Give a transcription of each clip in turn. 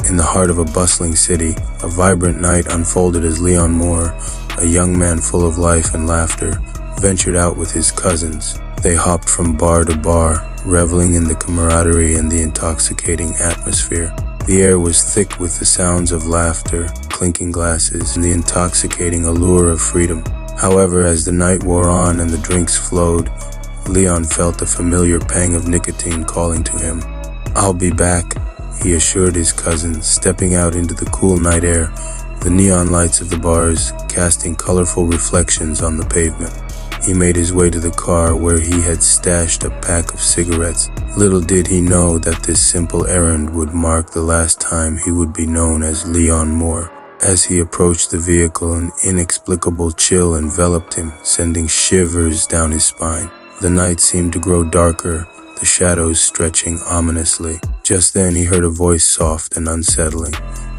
In the heart of a bustling city, a vibrant night unfolded as Leon Moore, a young man full of life and laughter, ventured out with his cousins. They hopped from bar to bar, reveling in the camaraderie and the intoxicating atmosphere. The air was thick with the sounds of laughter, clinking glasses, and the intoxicating allure of freedom. However, as the night wore on and the drinks flowed, Leon felt a familiar pang of nicotine calling to him. "I'll be back," he assured his cousins, stepping out into the cool night air, the neon lights of the bars casting colorful reflections on the pavement. He made his way to the car where he had stashed a pack of cigarettes. Little did he know that this simple errand would mark the last time he would be known as Leon Moore. As he approached the vehicle, an inexplicable chill enveloped him, sending shivers down his spine. The night seemed to grow darker, the shadows stretching ominously. Just then he heard a voice soft and unsettling.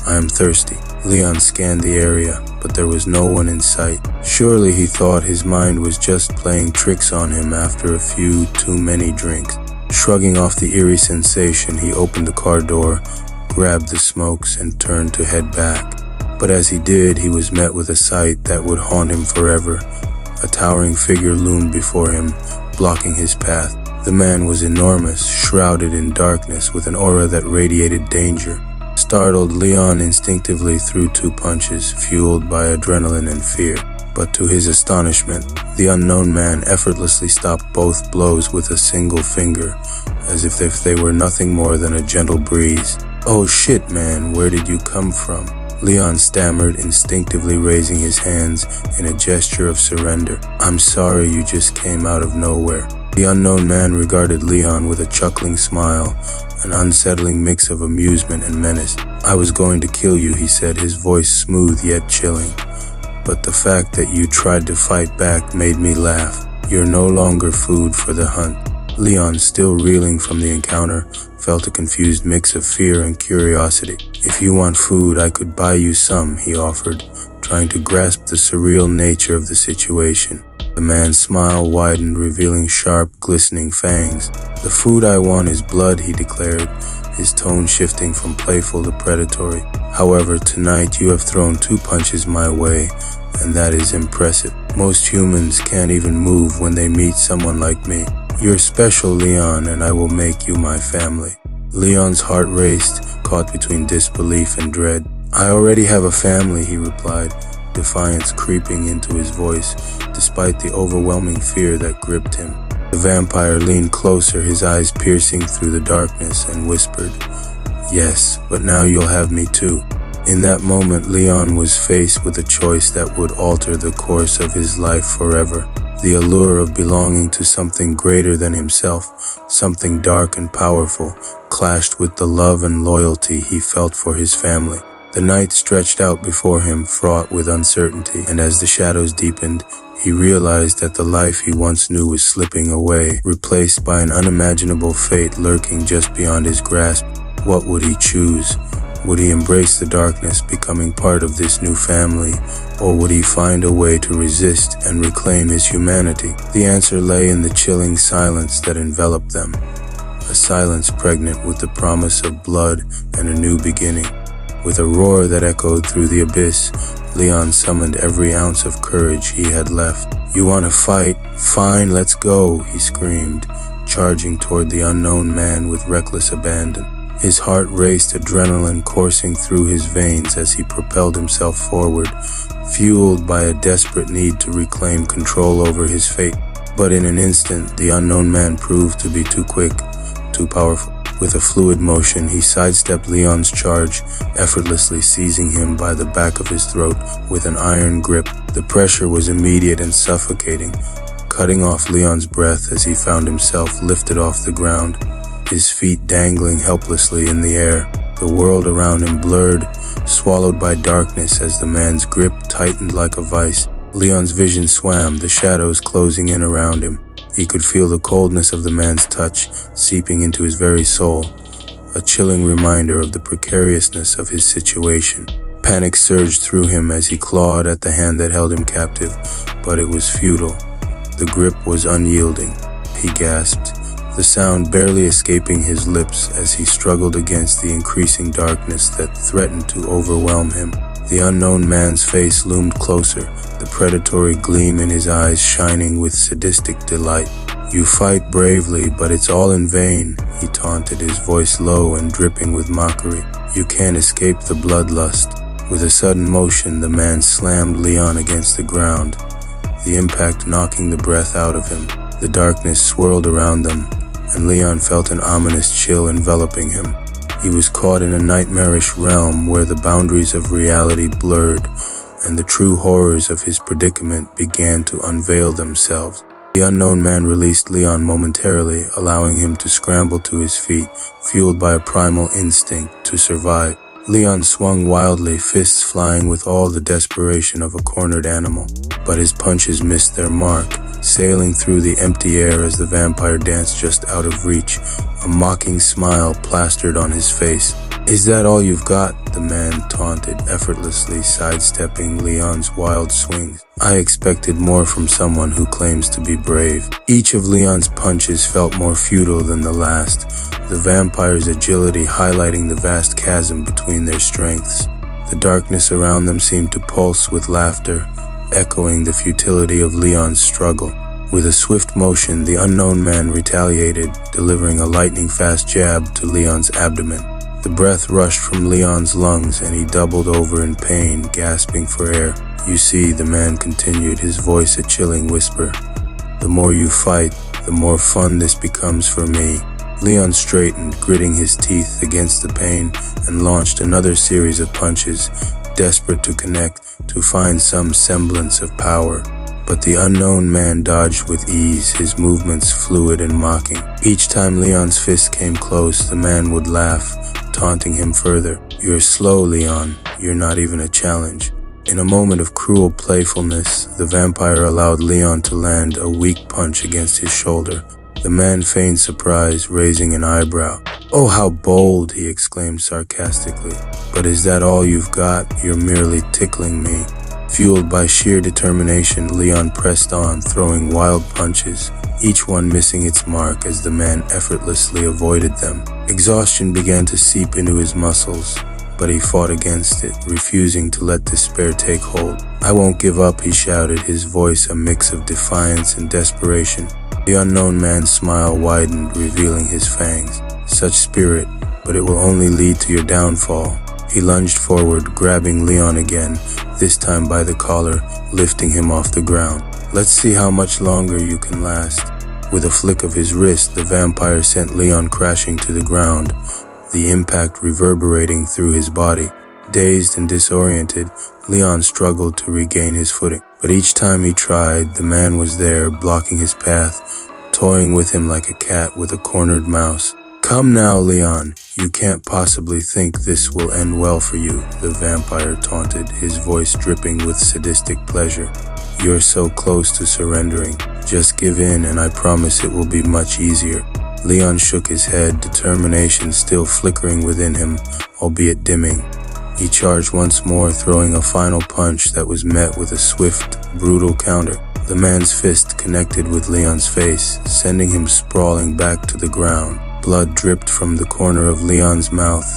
"I am thirsty." Leon scanned the area, but there was no one in sight. Surely, he thought, his mind was just playing tricks on him after a few too many drinks. Shrugging off the eerie sensation, he opened the car door, grabbed the smokes, and turned to head back. But as he did, he was met with a sight that would haunt him forever. A towering figure loomed before him, blocking his path. The man was enormous, shrouded in darkness, with an aura that radiated danger. Startled, Leon instinctively threw 2 punches, fueled by adrenaline and fear. But to his astonishment, the unknown man effortlessly stopped both blows with a single finger, as if they were nothing more than a gentle breeze. "Oh shit, man, where did you come from?" Leon stammered, instinctively raising his hands in a gesture of surrender. "I'm sorry, you just came out of nowhere." The unknown man regarded Leon with a chuckling smile, an unsettling mix of amusement and menace. "I was going to kill you," he said, his voice smooth yet chilling. "But the fact that you tried to fight back made me laugh. You're no longer food for the hunt." Leon, still reeling from the encounter, felt a confused mix of fear and curiosity. "If you want food, I could buy you some," he offered, trying to grasp the surreal nature of the situation. The man's smile widened, revealing sharp, glistening fangs. "The food I want is blood," he declared, his tone shifting from playful to predatory. "However, tonight you have thrown 2 punches my way, and that is impressive. Most humans can't even move when they meet someone like me. You're special, Leon, and I will make you my family." Leon's heart raced, caught between disbelief and dread. "I already have a family," he replied, defiance creeping into his voice, despite the overwhelming fear that gripped him. The vampire leaned closer, his eyes piercing through the darkness, and whispered, "Yes, but now you'll have me too." In that moment, Leon was faced with a choice that would alter the course of his life forever. The allure of belonging to something greater than himself, something dark and powerful, clashed with the love and loyalty he felt for his family. The night stretched out before him, fraught with uncertainty, and as the shadows deepened, he realized that the life he once knew was slipping away, replaced by an unimaginable fate lurking just beyond his grasp. What would he choose? Would he embrace the darkness, becoming part of this new family, or would he find a way to resist and reclaim his humanity? The answer lay in the chilling silence that enveloped them, a silence pregnant with the promise of blood and a new beginning. With a roar that echoed through the abyss, Leon summoned every ounce of courage he had left. "You want to fight? Fine, let's go," he screamed, charging toward the unknown man with reckless abandon. His heart raced, adrenaline coursing through his veins as he propelled himself forward, fueled by a desperate need to reclaim control over his fate. But in an instant, the unknown man proved to be too quick, too powerful. With a fluid motion, he sidestepped Leon's charge, effortlessly seizing him by the back of his throat with an iron grip. The pressure was immediate and suffocating, cutting off Leon's breath as he found himself lifted off the ground, his feet dangling helplessly in the air. The world around him blurred, swallowed by darkness as the man's grip tightened like a vice. Leon's vision swam, the shadows closing in around him. He could feel the coldness of the man's touch seeping into his very soul, a chilling reminder of the precariousness of his situation. Panic surged through him as he clawed at the hand that held him captive, but it was futile. The grip was unyielding. He gasped, the sound barely escaping his lips as he struggled against the increasing darkness that threatened to overwhelm him. The unknown man's face loomed closer, the predatory gleam in his eyes shining with sadistic delight. "You fight bravely, but it's all in vain," he taunted, his voice low and dripping with mockery. "You can't escape the bloodlust." With a sudden motion, the man slammed Leon against the ground, the impact knocking the breath out of him. The darkness swirled around them, and Leon felt an ominous chill enveloping him. He was caught in a nightmarish realm where the boundaries of reality blurred, and the true horrors of his predicament began to unveil themselves. The unknown man released Leon momentarily, allowing him to scramble to his feet, fueled by a primal instinct to survive. Leon swung wildly, fists flying with all the desperation of a cornered animal, but his punches missed their mark, sailing through the empty air as the vampire danced just out of reach, a mocking smile plastered on his face. "Is that all you've got?" the man taunted, effortlessly sidestepping Leon's wild swings. "I expected more from someone who claims to be brave." Each of Leon's punches felt more futile than the last, the vampire's agility highlighting the vast chasm between their strengths. The darkness around them seemed to pulse with laughter, echoing the futility of Leon's struggle. With a swift motion, the unknown man retaliated, delivering a lightning-fast jab to Leon's abdomen. The breath rushed from Leon's lungs, and he doubled over in pain, gasping for air. "You see," the man continued, his voice a chilling whisper, "the more you fight, the more fun this becomes for me." Leon straightened, gritting his teeth against the pain, and launched another series of punches, desperate to connect, to find some semblance of power. But the unknown man dodged with ease, his movements fluid and mocking. Each time Leon's fist came close, the man would laugh, taunting him further. "You're slow, Leon. You're not even a challenge." In a moment of cruel playfulness, the vampire allowed Leon to land a weak punch against his shoulder. The man feigned surprise, raising an eyebrow. "Oh, how bold!" he exclaimed sarcastically. "But is that all you've got? You're merely tickling me." Fueled by sheer determination, Leon pressed on, throwing wild punches, each one missing its mark as the man effortlessly avoided them. Exhaustion began to seep into his muscles, but he fought against it, refusing to let despair take hold. "I won't give up," he shouted, his voice a mix of defiance and desperation. The unknown man's smile widened, revealing his fangs. "Such spirit, but it will only lead to your downfall." He lunged forward, grabbing Leon again, this time by the collar, lifting him off the ground. "Let's see how much longer you can last." With a flick of his wrist, the vampire sent Leon crashing to the ground, the impact reverberating through his body. Dazed and disoriented, Leon struggled to regain his footing. But each time he tried, the man was there, blocking his path, toying with him like a cat with a cornered mouse. "Come now, Leon. You can't possibly think this will end well for you," the vampire taunted, his voice dripping with sadistic pleasure. "You're so close to surrendering. Just give in and I promise it will be much easier." Leon shook his head, determination still flickering within him, albeit dimming. He charged once more, throwing a final punch that was met with a swift, brutal counter. The man's fist connected with Leon's face, sending him sprawling back to the ground. Blood dripped from the corner of Leon's mouth,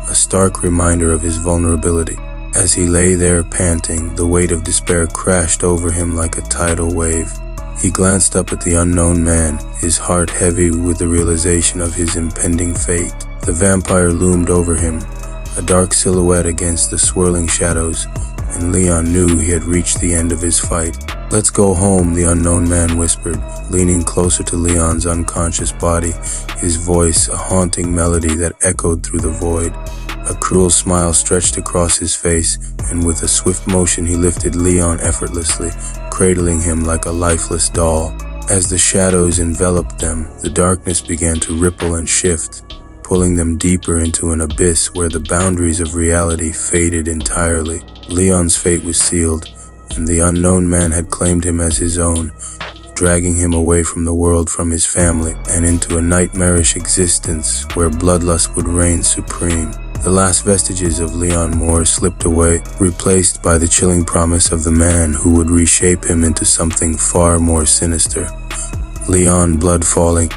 a stark reminder of his vulnerability. As he lay there panting, the weight of despair crashed over him like a tidal wave. He glanced up at the unknown man, his heart heavy with the realization of his impending fate. The vampire loomed over him, a dark silhouette against the swirling shadows, and Leon knew he had reached the end of his fight. "Let's go home," the unknown man whispered, leaning closer to Leon's unconscious body, his voice a haunting melody that echoed through the void. A cruel smile stretched across his face, and with a swift motion he lifted Leon effortlessly, cradling him like a lifeless doll. As the shadows enveloped them, the darkness began to ripple and shift, pulling them deeper into an abyss where the boundaries of reality faded entirely. Leon's fate was sealed, and the unknown man had claimed him as his own, dragging him away from the world, from his family, and into a nightmarish existence where bloodlust would reign supreme. The last vestiges of Leon Moore slipped away, replaced by the chilling promise of the man who would reshape him into something far more sinister. Leon, blood falling.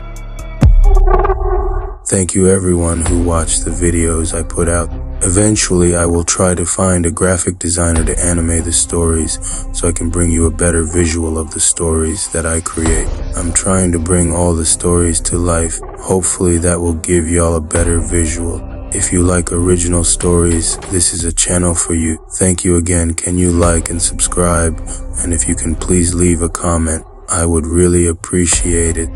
Thank you everyone who watched the videos I put out. Eventually, I will try to find a graphic designer to animate the stories so I can bring you a better visual of the stories that I create. I'm trying to bring all the stories to life. Hopefully that will give y'all a better visual. If you like original stories, this is a channel for you. Thank you again. Can you like and subscribe? And if you can please leave a comment, I would really appreciate it.